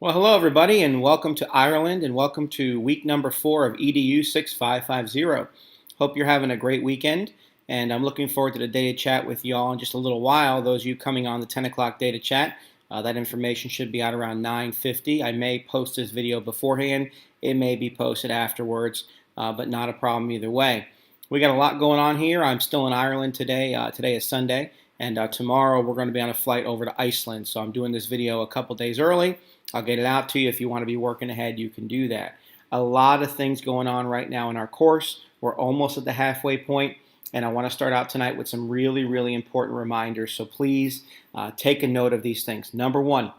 Well, hello everybody, and welcome to Ireland, and welcome to week number 4 of EDU6550. Hope you're having a great weekend, and I'm looking forward to the data chat with you all in just a little while. Those of you coming on the 10 o'clock data chat, that information should be out around 9:50. I may post this video beforehand. It may be posted afterwards, but not a problem either way. We got a lot going on here. I'm still in Ireland today. Today is Sunday, and tomorrow we're going to be on a flight over to Iceland. So I'm doing this video a couple days early. I'll get it out to you. If you want to be working ahead, you can do that. A lot of things going on right now in our course. We're almost at the halfway point, and I want to start out tonight with some really, really important reminders. So please take a note of these things. Number one,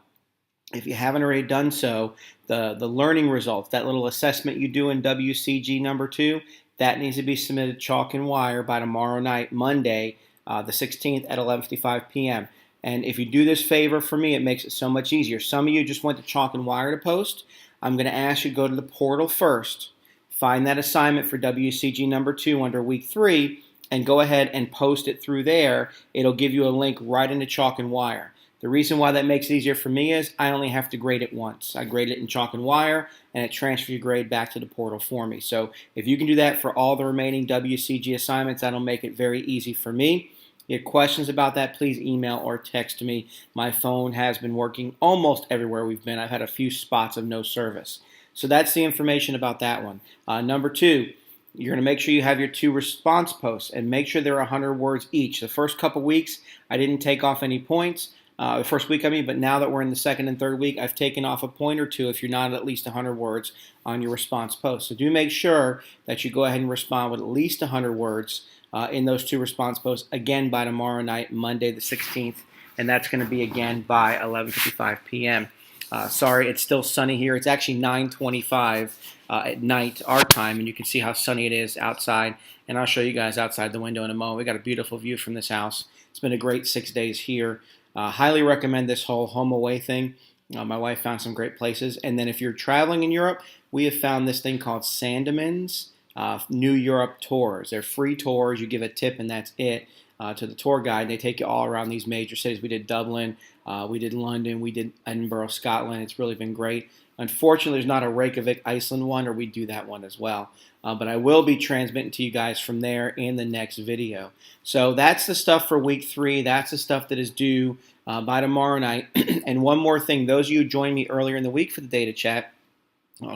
if you haven't already done so, the learning results, that little assessment you do in WCG number 2, that needs to be submitted chalk and wire by tomorrow night, Monday, the 16th at 11:55 p.m. And if you do this favor for me, it makes it so much easier. Some of you just went to chalk and wire to post. I'm going to ask you to go to the portal first, find that assignment for WCG number 2 under week 3, and go ahead and post it through there. It'll give you a link right into chalk and wire. The reason why that makes it easier for me is I only have to grade it once. I grade it in chalk and wire, and it transfers your grade back to the portal for me. So if you can do that for all the remaining WCG assignments, that'll make it very easy for me. If you have questions about that, please email or text me. My phone has been working almost everywhere we've been. I've had a few spots of no service. So that's the information about that one. Number 2, you're going to make sure you have your 2 response posts and make sure they're 100 words each. The first couple weeks, I didn't take off any points. The first week, but now that we're in the second and third week, I've taken off a point or two if you're not at least 100 words on your response post. So do make sure that you go ahead and respond with at least 100 words in those 2 response posts, again by tomorrow night, Monday the 16th, and that's going to be again by 11:55 p.m. Sorry, it's still sunny here. It's actually 9:25 at night, our time, and you can see how sunny it is outside, and I'll show you guys outside the window in a moment. We got a beautiful view from this house. It's been a great 6 days here. Highly recommend this whole home away thing. My wife found some great places. And then if you're traveling in Europe, we have found this thing called Sandemann's New Europe Tours. They're free tours. You give a tip and that's it to the tour guide. They take you all around these major cities. We did Dublin, we did London, we did Edinburgh, Scotland. It's really been great. Unfortunately, there's not a Reykjavik, Iceland one, or we do that one as well. But I will be transmitting to you guys from there in the next video. So that's the stuff for week 3. That's the stuff that is due by tomorrow night. And one more thing, those of you who joined me earlier in the week for the data chat,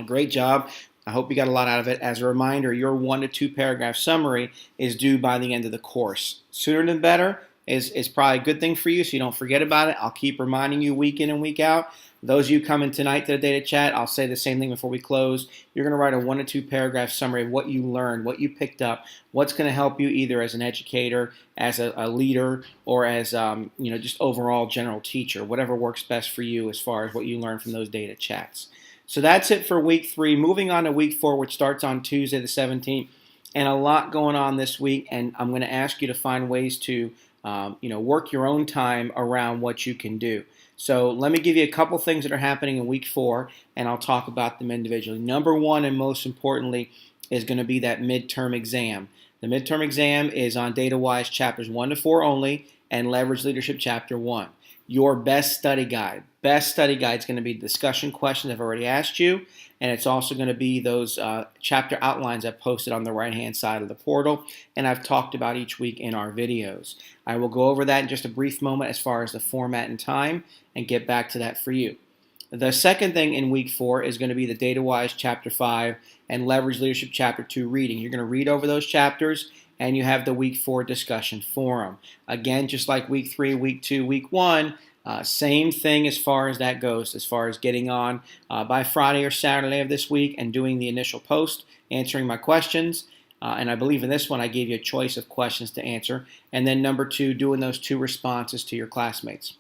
great job. I hope you got a lot out of it. As a reminder, your 1 to 2 paragraph summary is due by the end of the course. Sooner than better is probably a good thing for you, so you don't forget about it. I'll keep reminding you week in and week out. Those of you coming tonight to the data chat, I'll say the same thing before we close. You're going to write a 1 to 2 paragraph summary of what you learned, what you picked up, what's going to help you either as an educator, as a leader, or as just overall general teacher, whatever works best for you as far as what you learned from those data chats. So that's it for week 3. Moving on to week 4, which starts on Tuesday the 17th, and a lot going on this week. And I'm going to ask you to find ways to work your own time around what you can do. So let me give you a couple things that are happening in week 4, and I'll talk about them individually. Number 1, and most importantly, is going to be that midterm exam. The midterm exam is on DataWise chapters 1 to 4 only, and Leverage Leadership chapter 1. Your best study guide. Best study guide is going to be discussion questions I've already asked you, and it's also going to be those chapter outlines I've posted on the right-hand side of the portal, and I've talked about each week in our videos. I will go over that in just a brief moment as far as the format and time, and get back to that for you. The second thing in week 4 is going to be the DataWise chapter 5 and Leverage Leadership chapter 2 reading. You're going to read over those chapters, and you have the week 4 discussion forum. Again, just like week 3, week 2, week 1, same thing as far as that goes, as far as getting on by Friday or Saturday of this week and doing the initial post, answering my questions. And I believe in this one I gave you a choice of questions to answer. And then number 2, doing those 2 responses to your classmates.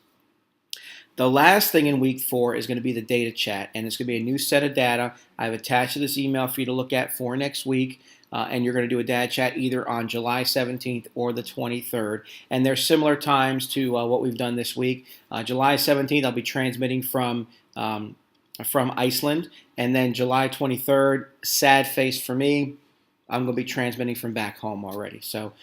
The last thing in week 4 is going to be the data chat, and it's going to be a new set of data I've attached to this email for you to look at for next week. And you're going to do a data chat either on July 17th or the 23rd. And they're similar times to what we've done this week. July 17th, I'll be transmitting from Iceland. And then July 23rd, sad face for me, I'm going to be transmitting from back home already. So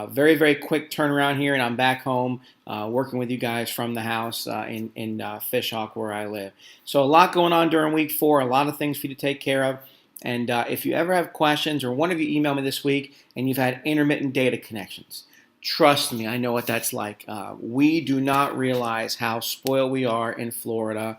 very, very quick turnaround here, and I'm back home working with you guys from the house in Fishhawk, where I live. So a lot going on during week 4, a lot of things for you to take care of. And if you ever have questions, or one of you email me this week and you've had intermittent data connections, trust me, I know what that's like. We do not realize how spoiled we are in Florida,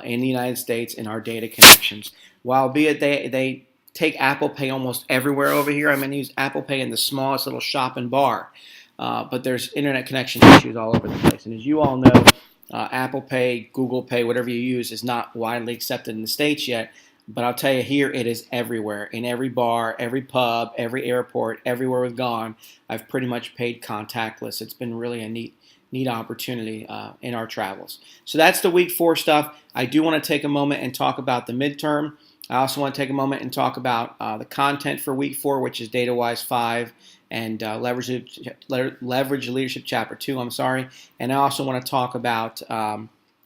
in the United States, in our data connections. While be it they take Apple Pay almost everywhere over here. I'm going to use Apple Pay in the smallest little shop and bar. But there's internet connection issues all over the place. And as you all know, Apple Pay, Google Pay, whatever you use is not widely accepted in the States yet. But I'll tell you, here it is everywhere. In every bar, every pub, every airport, everywhere we've gone, I've pretty much paid contactless. It's been really a neat opportunity in our travels. So that's the week 4 stuff. I do want to take a moment and talk about the midterm. I also want to take a moment and talk about the content for week 4, which is DataWise 5 and Leverage Leadership Chapter 2. And I also want to talk about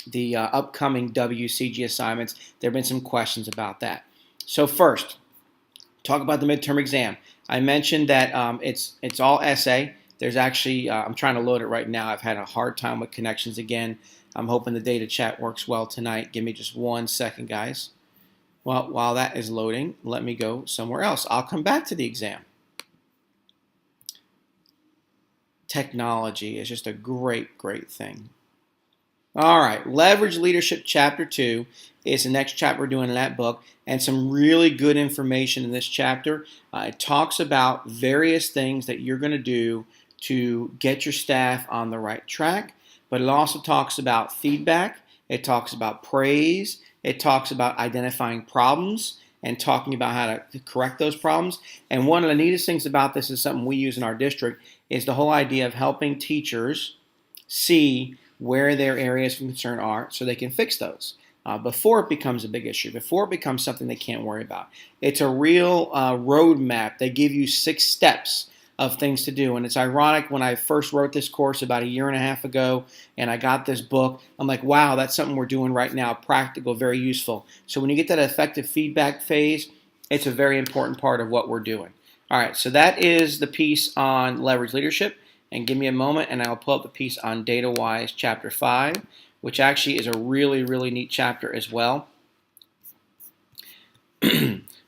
the upcoming WCG assignments. There have been some questions about that. So first, talk about the midterm exam. I mentioned that it's all essay. There's actually, I'm trying to load it right now. I've had a hard time with connections again. I'm hoping the data chat works well tonight. Give me just 1 second, guys. Well, while that is loading, let me go somewhere else. I'll come back to the exam. Technology is just a great, great thing. All right, Leverage Leadership Chapter 2 is the next chapter we're doing in that book, and some really good information in this chapter. It talks about various things that you're going to do to get your staff on the right track, but it also talks about feedback. It talks about praise. It talks about identifying problems and talking about how to correct those problems. And one of the neatest things about this is something we use in our district is the whole idea of helping teachers see where their areas of concern are so they can fix those before it becomes a big issue, before it becomes something they can't worry about. It's a real roadmap. They give you 6 steps of things to do. And it's ironic, when I first wrote this course about 1.5 years ago and I got this book, I'm like, wow, that's something we're doing right now, practical, very useful. So when you get that effective feedback phase, it's a very important part of what we're doing. All right, so that is the piece on leverage leadership. And give me a moment and I'll pull up the piece on DataWise Chapter 5, which actually is a really, really neat chapter as well.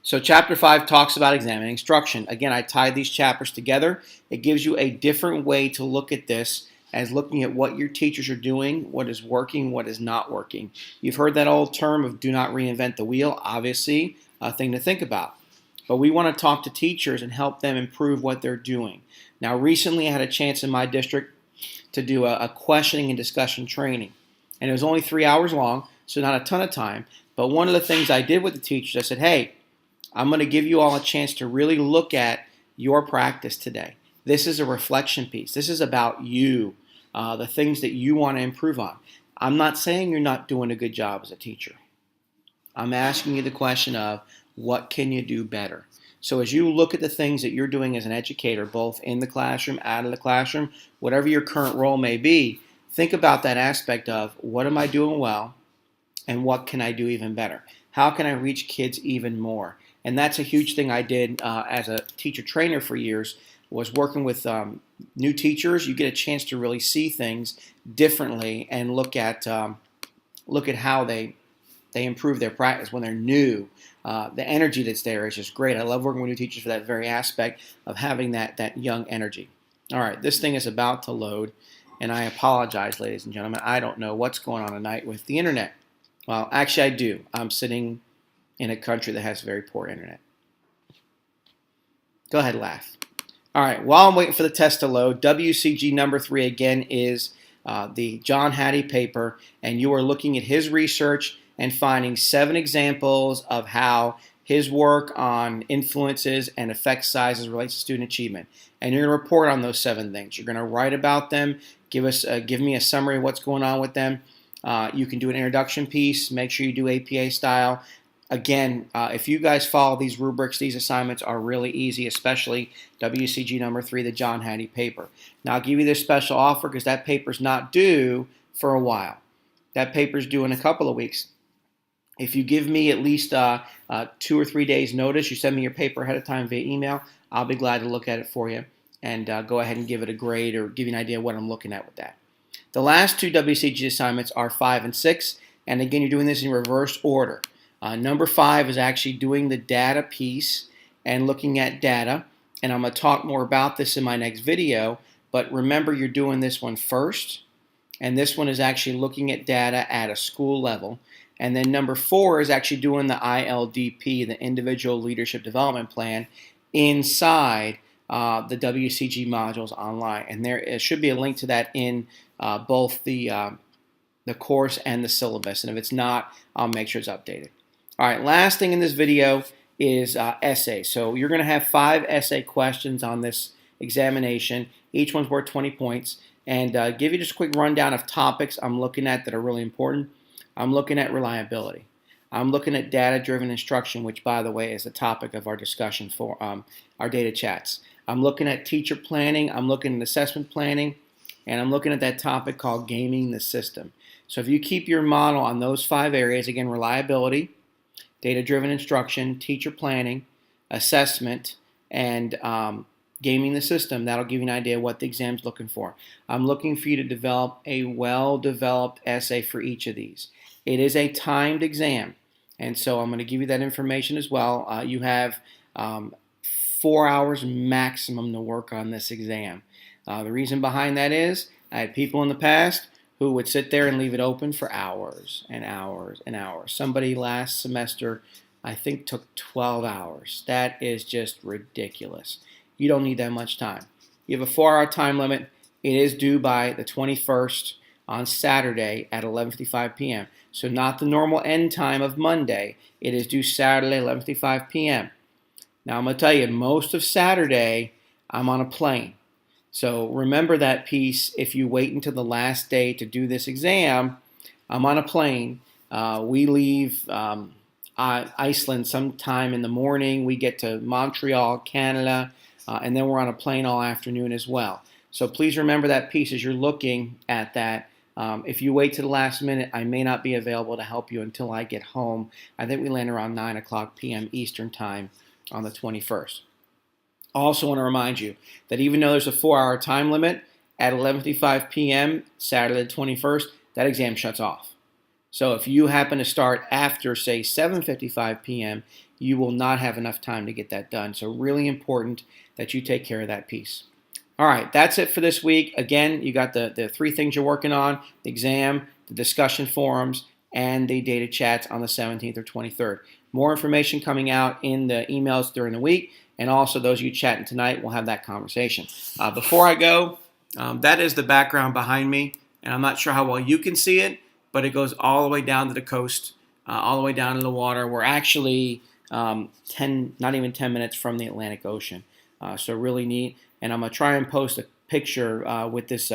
So Chapter 5 talks about examining instruction. Again, I tied these chapters together. It gives you a different way to look at this, as looking at what your teachers are doing, what is working, what is not working. You've heard that old term of do not reinvent the wheel, obviously, a thing to think about. But we want to talk to teachers and help them improve what they're doing. Now, recently I had a chance in my district to do a questioning and discussion training. And it was only 3 hours long, so not a ton of time. But one of the things I did with the teachers, I said, hey, I'm going to give you all a chance to really look at your practice today. This is a reflection piece. This is about you, the things that you want to improve on. I'm not saying you're not doing a good job as a teacher. I'm asking you the question of what can you do better? So as you look at the things that you're doing as an educator, both in the classroom, out of the classroom, whatever your current role may be, think about that aspect of what am I doing well and what can I do even better? How can I reach kids even more? And that's a huge thing I did as a teacher trainer for years, was working with new teachers. You get a chance to really see things differently and look at how they improve their practice when they're new. The energy that's there is just great. I love working with new teachers for that very aspect of having that young energy. All right, this thing is about to load, and I apologize, ladies and gentlemen. I don't know what's going on tonight with the internet. Well, actually I do. I'm sitting in a country that has very poor internet. Go ahead, laugh. All right, while I'm waiting for the test to load, WCG number 3 again is the John Hattie paper, and you are looking at his research and finding 7 examples of how his work on influences and effect sizes relates to student achievement. And you're going to report on those 7 things. You're going to write about them, give me a summary of what's going on with them. You can do an introduction piece. Make sure you do APA style. Again, if you guys follow these rubrics, these assignments are really easy, especially WCG number 3, the John Hattie paper. Now, I'll give you this special offer because that paper's not due for a while. That paper's due in a couple of weeks. If you give me at least 2 or 3 days notice, you send me your paper ahead of time via email, I'll be glad to look at it for you and go ahead and give it a grade or give you an idea of what I'm looking at with that. The last two WCG assignments are 5 and 6, and again, you're doing this in reverse order. Number 5 is actually doing the data piece and looking at data, and I'm going to talk more about this in my next video, but remember you're doing this one first, and this one is actually looking at data at a school level. And then number 4 is actually doing the ILDP, the Individual Leadership Development Plan, inside the WCG modules online. And there should be a link to that in both the course and the syllabus. And if it's not, I'll make sure it's updated. All right, last thing in this video is essays. So you're going to have 5 essay questions on this examination. Each one's worth 20 points. And give you just a quick rundown of topics I'm looking at that are really important. I'm looking at reliability. I'm looking at data-driven instruction, which, by the way, is the topic of our discussion for our data chats. I'm looking at teacher planning. I'm looking at assessment planning. And I'm looking at that topic called gaming the system. So if you keep your model on those 5 areas, again, reliability, data-driven instruction, teacher planning, assessment, and gaming the system, that'll give you an idea of what the exam's looking for. I'm looking for you to develop a well-developed essay for each of these. It is a timed exam, and so I'm going to give you that information as well. You have 4 hours maximum to work on this exam. The reason behind that is I had people in the past who would sit there and leave it open for hours and hours and hours. Somebody last semester, I think, took 12 hours. That is just ridiculous. You don't need that much time. You have a 4-hour time limit. It is due by the 21st on Saturday at 11:55 p.m. So not the normal end time of Monday. It is due Saturday, 11:55 p.m. Now I'm going to tell you, most of Saturday, I'm on a plane. So remember that piece. If you wait until the last day to do this exam, I'm on a plane. We leave Iceland sometime in the morning. We get to Montreal, Canada, and then we're on a plane all afternoon as well. So please remember that piece as you're looking at that. If you wait to the last minute, I may not be available to help you until I get home. I think we land around 9 o'clock p.m. Eastern Time on the 21st. I also want to remind you that even though there's a 4-hour time limit, at 11:55 p.m. Saturday the 21st, that exam shuts off. So if you happen to start after, say, 7:55 p.m., you will not have enough time to get that done. So really important that you take care of that piece. All right, that's it for this week. Again, you got the 3 things you're working on: the exam, the discussion forums, and the data chats on the 17th or 23rd. More information coming out in the emails during the week, and also those of you chatting tonight will have that conversation. Before I go, that is the background behind me, and I'm not sure how well you can see it, but it goes all the way down to the coast, all the way down to the water. We're actually not even 10 minutes from the Atlantic Ocean, so really neat. And I'm going to try and post a picture with this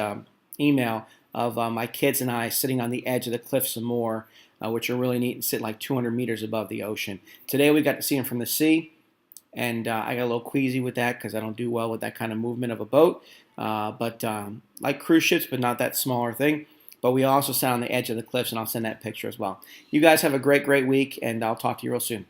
email of my kids and I sitting on the edge of the cliffs some more, which are really neat and sit like 200 meters above the ocean. Today we got to see them from the sea, and I got a little queasy with that because I don't do well with that kind of movement of a boat, but like cruise ships, but not that smaller thing. But we also sat on the edge of the cliffs, and I'll send that picture as well. You guys have a great, great week, and I'll talk to you real soon.